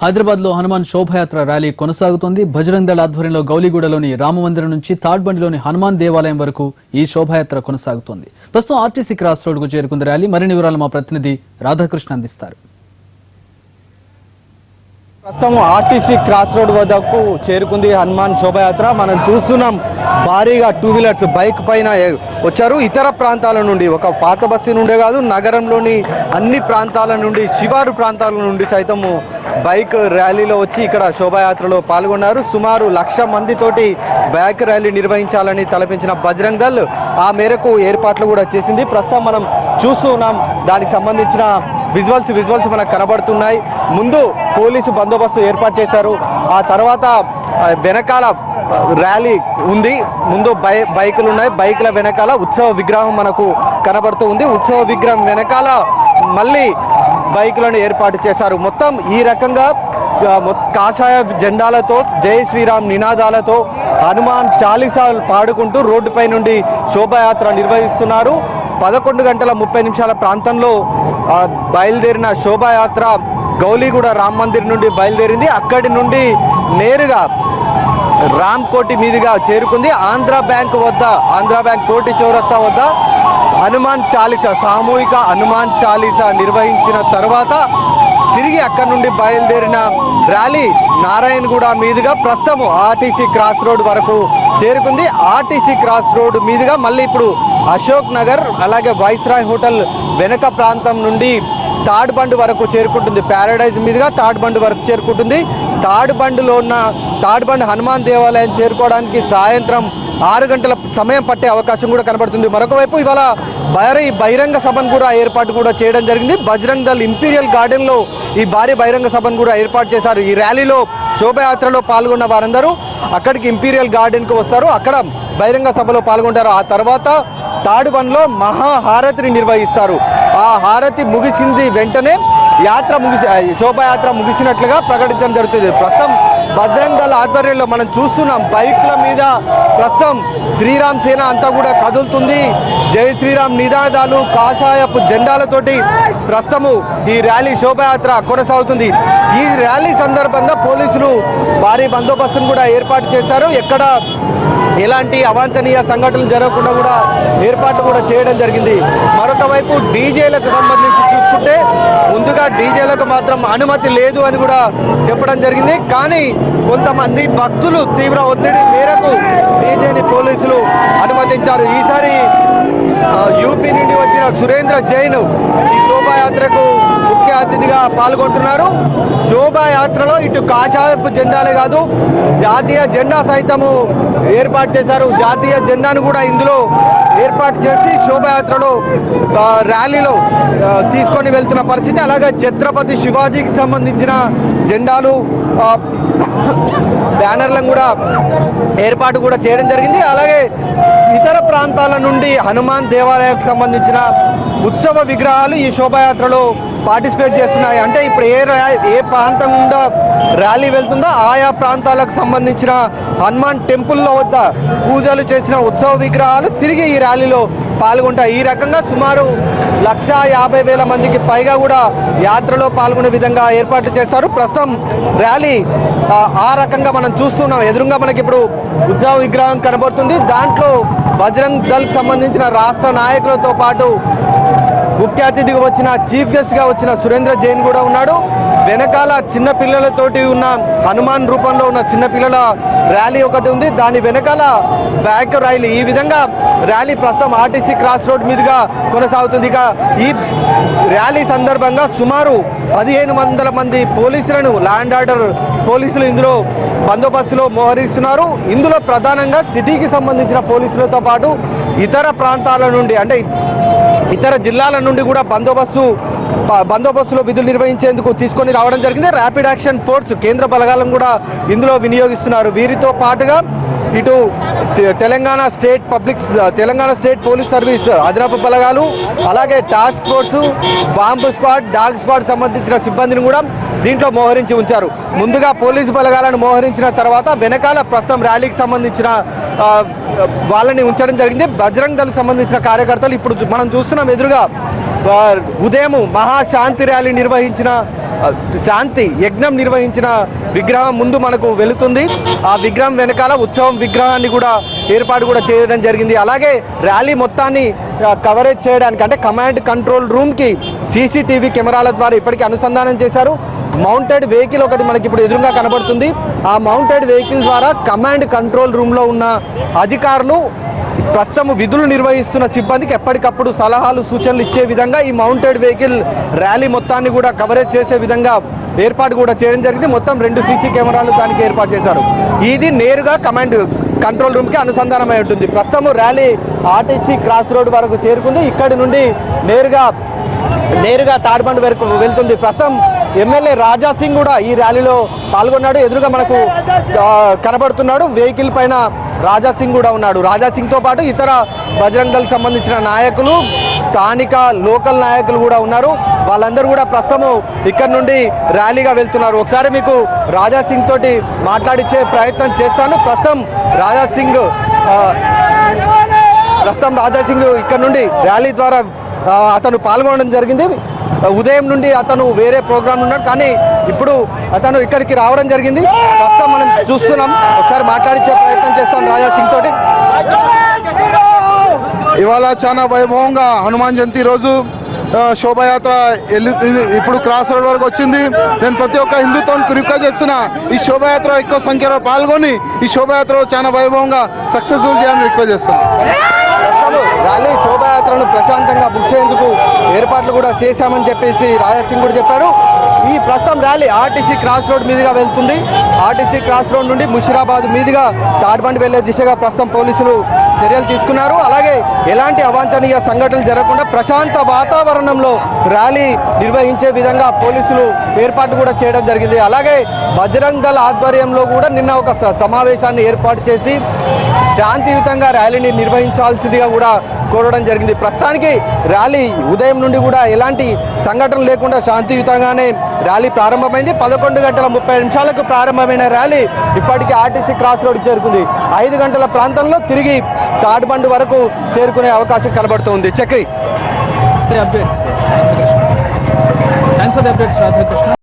హైదరాబాద్ లో హనుమాన్ శోభయాత్ర ర్యాలీ కొనసాగుతోంది. బజరంగ్ దళ ఆధ్వర్యంలో గౌలిగూడలోని రామమందిరం నుంచి తాడ్బండిలోని హనుమాన్ దేవాలయం వరకు ఈ శోభయాత్ర కొనసాగుతోంది. ప్రస్తుతం ఆర్టీసీ క్రాస్ రోడ్ కు చేరుకుంది ర్యాలీ. మరిన్ని వివరాలు మా ప్రతినిధి రాధాకృష్ణ అందిస్తారు. ప్రస్తుతం ఆర్టీసీ క్రాస్ రోడ్ వద్దకు చేరుకుంది హనుమాన్ శోభయాత్ర. మనం చూస్తున్నాం భారీగా 2 వీలర్స్ బైక్ పైన వచ్చారు. ఇతర ప్రాంతాల నుండి, ఒక పాత బస్తీ నుండే కాదు, నగరంలోని అన్ని ప్రాంతాల నుండి, శివారు ప్రాంతాల నుండి సైతము బైక్ ర్యాలీలో వచ్చి ఇక్కడ శోభాయాత్రలో పాల్గొన్నారు. సుమారు 1,00,000 మందితోటి బైక్ ర్యాలీ నిర్వహించాలని తలపించిన బజరంగ్ దళ్ ఆ మేరకు ఏర్పాట్లు కూడా చేసింది. ప్రస్తుతం మనం చూస్తూ ఉన్నాం. దానికి సంబంధించిన విజువల్స్ మనకు కనబడుతున్నాయి. ముందు పోలీసు బందోబస్తు ఏర్పాటు చేశారు. ఆ తర్వాత వెనకాల ర్యాలీ ఉంది. ముందు బైకులు ఉన్నాయి. బైకుల వెనకాల ఉత్సవ విగ్రహం మనకు కనబడుతూ ఉంది. ఉత్సవ విగ్రహం వెనకాల మళ్ళీ బైకులను ఏర్పాటు చేశారు. మొత్తం ఈ రకంగా కాషాయ జెండాలతో, జై శ్రీరామ్ నినాదాలతో, హనుమాన్ చాలీసాలు పాడుకుంటూ రోడ్డుపై నుండి శోభాయాత్ర నిర్వహిస్తున్నారు. 11:30 ప్రాంతంలో బయలుదేరిన శోభాయాత్ర గౌలిగూడ రామ్ మందిర్ నుండి బయలుదేరింది. అక్కడి నుండి నేరుగా రామ్ కోటి మీదుగా చేరుకుంది. ఆంధ్ర బ్యాంక్ కోటి చౌరస్తా వద్ద హనుమాన్ చాలీసా, సామూహిక హనుమాన్ చాలీసా నిర్వహించిన తర్వాత తిరిగి అక్కడి నుండి బయలుదేరిన ర్యాలీ నారాయణగూడ మీదుగా ప్రస్తుతం ఆర్టీసీ క్రాస్ రోడ్ వరకు చేరుకుంది. ఆర్టీసీ క్రాస్ రోడ్ మీదుగా మళ్ళీ ఇప్పుడు అశోక్ నగర్, అలాగే వైస్రాయ్ హోటల్ వెనక ప్రాంతం నుండి తాడ్బండ్ వరకు చేరుకుంటుంది. ప్యారడైజ్ మీదుగా తాడ్బండ్ వరకు చేరుకుంటుంది. తాడ్బండ్లో ఉన్న తాడ్బండ్ హనుమాన్ దేవాలయం చేరుకోవడానికి సాయంత్రం 6 గంటల సమయం పట్టే అవకాశం కూడా కనబడుతుంది. మరొక వైపు ఇవాళ బహిరంగ సభను కూడా ఏర్పాటు కూడా చేయడం జరిగింది. బజరంగ్ దళ్ ఇంపీరియల్ గార్డెన్లో ఈ భారీ బహిరంగ సభను కూడా ఏర్పాటు చేశారు. ఈ ర్యాలీలో శోభయాత్రలో పాల్గొన్న వారందరూ అక్కడికి ఇంపీరియల్ గార్డెన్కు వస్తారు. అక్కడ బహిరంగ సభలో పాల్గొంటారు. ఆ తర్వాత తాడ్బండ్లో మహాహారతిని నిర్వహిస్తారు. ఆ హారతి ముగిసింది వెంటనే శోభాయాత్ర ముగిసినట్లుగా ప్రకటించడం జరుగుతుంది. ప్రస్తుతం బజరంగ్ దళ్ ఆధ్వర్యంలో మనం చూస్తున్నాం బైక్ల మీద ప్రస్తుతం శ్రీరామ్ సేన అంతా కూడా కదులుతుంది. జై శ్రీరామ్ నినాదాలు, కాషాయపు జెండాలతోటి ప్రస్తుతము ఈ ర్యాలీ శోభాయాత్ర కొనసాగుతుంది. ఈ ర్యాలీ సందర్భంగా పోలీసులు భారీ బందోబస్తును కూడా ఏర్పాటు చేశారు. ఎక్కడ ఎలాంటి అవాంఛనీయ సంఘటనలు జరగకుండా కూడా ఏర్పాట్లు కూడా చేయడం జరిగింది. మరొక వైపు డీజేలకు సంబంధించి చూసుకుంటే ముందుగా డీజేలకు మాత్రం అనుమతి లేదు అని కూడా చెప్పడం జరిగింది. కానీ కొంతమంది భక్తులు తీవ్ర ఒత్తిడి మేరకు డీజేని పోలీసులు అనుమతించారు. ఈసారి యూపీ నుండి వచ్చిన సురేంద్ర జైన్ ఈ శోభాయాత్రకు ముఖ్య అతిథిగా పాల్గొంటున్నారు. శోభాయాత్రలో ఇటు కాషాయపు జెండాలే కాదు, జాతీయ జెండా సైతము ఏర్పాటు చేశారు. జాతీయ జెండాను కూడా ఇందులో ఏర్పాటు చేసి శోభాయాత్రలో ర్యాలీలో తీసుకొని వెళ్తున్న పరిస్థితి. అలాగే ఛత్రపతి శివాజీకి సంబంధించిన జెండాలు, బ్యానర్లను కూడా ఏర్పాటు కూడా చేయడం జరిగింది. అలాగే ఇతర ప్రాంతాల నుండి హనుమాన్ దేవాలయానికి సంబంధించిన ఉత్సవ విగ్రహాలు ఈ శోభాయాత్రలో పార్టిసిపేట్ చేస్తున్నాయి. అంటే ఇప్పుడు ఏ ప్రాంతం గుండా ర్యాలీ వెళ్తుందో ఆయా ప్రాంతాలకు సంబంధించిన హనుమాన్ టెంపుల్లో వద్ద పూజలు చేసిన ఉత్సవ విగ్రహాలు తిరిగి ఈ ర్యాలీలో పాల్గొంటాయి. ఈ రకంగా సుమారు 1,50,000 మందికి పైగా కూడా యాత్రలో పాల్గొనే విధంగా ఏర్పాట్లు చేశారు. ప్రస్తుతం ర్యాలీ ఆ రకంగా మనం చూస్తున్నాం. ఎదురుగా మనకి ఇప్పుడు ఉత్సవ విగ్రహం కనబడుతుంది. దాంట్లో బజరంగ్ దళ్ సంబంధించిన రాష్ట్ర నాయకులతో పాటు ముఖ్య అతిథిగా వచ్చిన, చీఫ్ గెస్ట్గా వచ్చిన సురేంద్ర జైన్ కూడా ఉన్నాడు. వెనకాల చిన్నపిల్లలతోటి ఉన్న హనుమాన్ రూపంలో ఉన్న చిన్నపిల్లల ర్యాలీ ఒకటి ఉంది. దాని వెనకాల బ్యాక్ ర్యాలీ. ఈ విధంగా ర్యాలీ ప్రస్తుతం ఆర్టీసీ క్రాస్ రోడ్ మీదుగా కొనసాగుతుంది. ఇక ఈ ర్యాలీ సందర్భంగా సుమారు 1,500 మంది పోలీసులను, ల్యాండ్ ఆర్డర్ పోలీసులు ఇందులో బందోబస్తులో మోహరిస్తున్నారు. ఇందులో ప్రధానంగా సిటీకి సంబంధించిన పోలీసులతో పాటు ఇతర ప్రాంతాల నుండి, అంటే ఇతర జిల్లాల నుండి కూడా బందోబస్తులో విధులు నిర్వహించేందుకు తీసుకొని రావడం జరిగింది. ర్యాపిడ్ యాక్షన్ ఫోర్స్ కేంద్ర బలగాలను కూడా ఇందులో వినియోగిస్తున్నారు. వీరితో పాటుగా ఇటు తెలంగాణ స్టేట్ పోలీస్ సర్వీస్ అదనపు బలగాలు, అలాగే task force, bomb squad, dog squad సంబంధించిన సిబ్బందిని కూడా దీంట్లో మోహరించి ఉంచారు. ముందుగా పోలీసు బలగాలను మోహరించిన తర్వాత వెనకాల ప్రస్తుతం ర్యాలీకి సంబంధించిన వాళ్ళని ఉంచడం జరిగింది. బజరంగ్ దళ్ సంబంధించిన కార్యకర్తలు ఇప్పుడు మనం చూస్తున్నాం ఎదురుగా ఉదయం మహాశాంతి ర్యాలీ నిర్వహించిన శాంతి యజ్ఞం నిర్వహించిన విగ్రహం ముందు మనకు వెళుతుంది. ఆ విగ్రహం వెనకాల ఉత్సవం విగ్రహాన్ని కూడా ఏర్పాటు కూడా చేయడం జరిగింది. అలాగే ర్యాలీ మొత్తాన్ని కవరేజ్ చేయడానికి అంటే కమాండ్ కంట్రోల్ రూమ్కి సీసీటీవీ కెమెరాల ద్వారా ఇప్పటికీ అనుసంధానం చేశారు. మౌంటెడ్ వెహికల్ ఒకటి మనకి ఇప్పుడు ఎదురుగా కనబడుతుంది. ఆ మౌంటెడ్ వెహికల్ ద్వారా కమాండ్ కంట్రోల్ రూమ్లో ఉన్న అధికారులు ప్రస్తుతం విధులు నిర్వహిస్తున్న సిబ్బందికి ఎప్పటికప్పుడు సలహాలు సూచనలు ఇచ్చే విధంగా ఈ మౌంటెడ్ వెహికల్ ర్యాలీ మొత్తాన్ని కూడా కవరేజ్ చేసే విధంగా ఏర్పాటు కూడా చేయడం జరిగింది. మొత్తం 2 సీసీ కెమెరాలు దానికి ఏర్పాటు చేశారు. ఇది నేరుగా కమాండ్ కంట్రోల్ రూమ్కి అనుసంధానమై ఉంటుంది. ప్రస్తుతం ర్యాలీ ఆర్టీసీ క్రాస్ రోడ్ వరకు చేరుకుంది. ఇక్కడి నుండి నేరుగా తాడ్బండి వరకు వెళ్తుంది. ప్రస్తుతం ఎమ్మెల్యే రాజా సింగ్ కూడా ఈ ర్యాలీలో పాల్గొన్నాడు. ఎదురుగా మనకు కనబడుతున్నాడు. వెహికల్ పైన రాజా సింగ్ కూడా ఉన్నాడు. రాజా సింగ్తో పాటు ఇతర బజరంగ్ దళ్ సంబంధించిన నాయకులు, స్థానిక లోకల్ నాయకులు కూడా ఉన్నారు. వాళ్ళందరూ కూడా ప్రస్తుతం ఇక్కడ నుండి ర్యాలీగా వెళ్తున్నారు. ఒకసారి మీకు రాజా సింగ్ తోటి మాట్లాడించే ప్రయత్నం చేస్తాను. ప్రస్తుతం రాజా సింగ్ ఇక్కడ నుండి ర్యాలీ ద్వారా అతను పాల్గొనడం జరిగింది. ఉదయం నుండి అతను వేరే ప్రోగ్రాం ఉన్నాడు, కానీ ఇప్పుడు అతను ఇక్కడికి రావడం జరిగింది. ప్రస్తుతం మనం చూస్తున్నాం. ఒకసారి మాట్లాడించే ప్రయత్నం చేస్తాం రాజా సింగ్ తోటి. ఇవాళ చాలా వైభవంగా హనుమాన్ జయంతి రోజు శోభాయాత్ర ఇప్పుడు క్రాస్ రోడ్ వరకు వచ్చింది. నేను ప్రతి ఒక్క హిందుత్వానికి రిక్వెస్ట్ చేస్తున్నా, ఈ శోభాయాత్ర ఎక్కువ సంఖ్యలో పాల్గొని ఈ శోభాయాత్ర చాలా వైభవంగా సక్సెస్ఫుల్ చేయాలని రిక్వెస్ట్ చేస్తున్నాను. ర్యాలీ శోభాయాత్రను ప్రశాంతంగా ముగిసేందుకు ఏర్పాట్లు కూడా చేశామని చెప్పేసి రాజా సింగ్ కూడా చెప్పారు. ఈ ప్రస్తుతం ర్యాలీ ఆర్టీసీ క్రాస్ రోడ్ మీదుగా వెళ్తుంది. ఆర్టీసీ క్రాస్ రోడ్ నుండి ముషిరాబాద్ మీదుగా తాడ్బండి వెళ్లే దిశగా ప్రస్తుతం పోలీసులు చర్యలు తీసుకున్నారు. అలాగే ఎలాంటి అవాంఛనీయ సంఘటనలు జరగకుండా ప్రశాంత వాతావరణంలో ర్యాలీ నిర్వహించే విధంగా పోలీసులు ఏర్పాట్లు కూడా చేయడం జరిగింది. అలాగే బజరంగ్ దళ్ ఆధ్వర్యంలో కూడా నిన్న ఒక సమావేశాన్ని ఏర్పాటు చేసి శాంతియుతంగా ర్యాలీని నిర్వహించాల్సిందిగా కూడా కోరడం జరిగింది. ప్రస్తుతానికి ర్యాలీ ఉదయం నుండి కూడా ఎలాంటి సంఘటనలు లేకుండా శాంతియుతంగానే ర్యాలీ ప్రారంభమైంది. 11:30 ప్రారంభమైన ర్యాలీ ఇప్పటికీ ఆర్టీసీ క్రాస్ రోడ్ చేరుకుంది. 5 గంటల ప్రాంతంలో తిరిగి తాడ్బండి వరకు చేరుకునే అవకాశం కనబడుతుంది. Chakri thanks for the updates Radhakrishna.